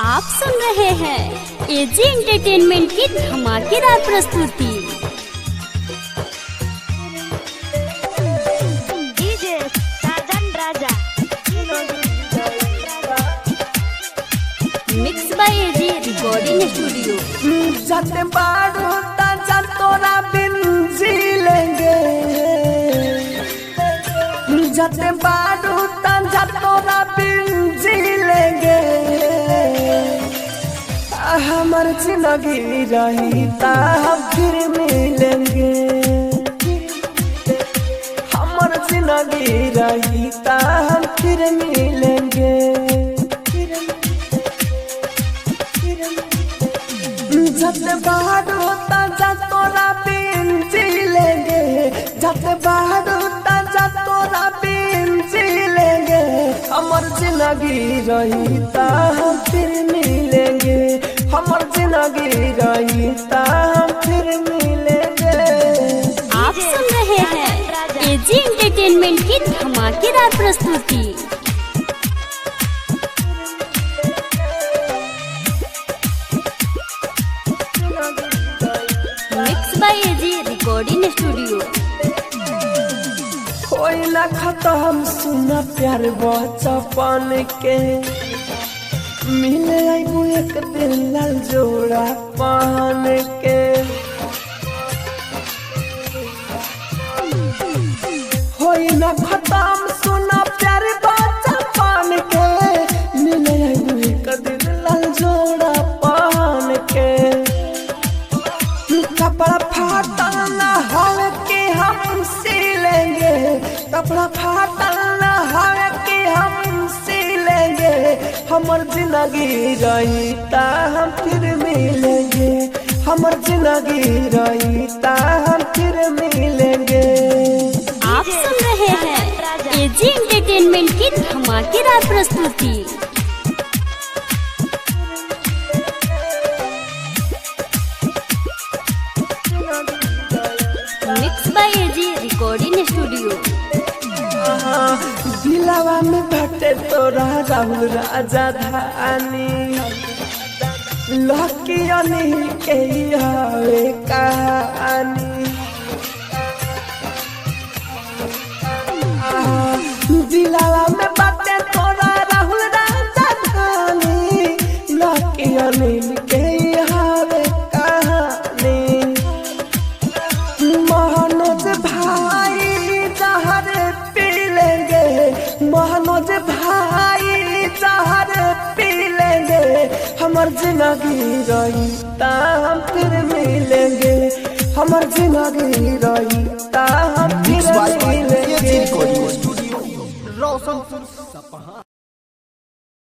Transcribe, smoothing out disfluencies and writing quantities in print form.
आप सुन रहे हैं एजी एंटरटेनमेंट की धमाकेदार प्रस्तुति। DJ Sajan Raja mix by AG recording studio. जाते बाड़ू ताजा तोरा बिन जी लेंगे, जाते बाड़ू ताजा तोरा बिन जी लेंगे। हमार जिंदगी रही ता हम फिर मिलेंगे, हमार जिंदगी रही ता हम फिर मिलेंगे। जब बाहर होता जा तोरा बिन जी लेंगे, जब बाहर होता जा तोरा बिन जी लेंगे। हमार जिंदगी रही ता हम फिर मिलेंगे, हमार जिंदगी रही ता हम फिर मिलेंगे। आप सुन रहे हैं एजी एंटरटेनमेंट की धमाकेदार प्रस्तुति। Mix by AG recording studio. कोई ना खत्म सुना प्यार बचपन के, मिले आईबू एक दिन लाल जोड़ा पहन के। होई ना खत्म सुना प्यार बचपन के, मिले आईबू एक दिन लाल जोड़ा पहन के। कपड़ा फाटल ना हवे के हम सिलेंगे, कपड़ा फाटल ना हवे के हम सिलेंगे। हमर जिंदगी रही ता हम फिर मिलेंगे, हमर जिंदगी रही ता हम फिर मिलेंगे। आप सुन रहे हैं एजी एंटरटेनमेंट की धमाकेदार प्रस्तुति। Mix by AG recording studio. दिलावा में भटे तोरा राहुल राजा धानी, लकी अनिल के हवे कहानी। दिलावा में भटे तोरा राहुल राजा धानी, लकी अनिल के हवे कहानी। मनोज भाई जहर पी लेंगे, मनोज भाई जहर पी लेंगे। हमार जिंदगी रही ता हम फिर मिलेंगे, हमार जिंदगी रही ता हम फिर मिलेंगे।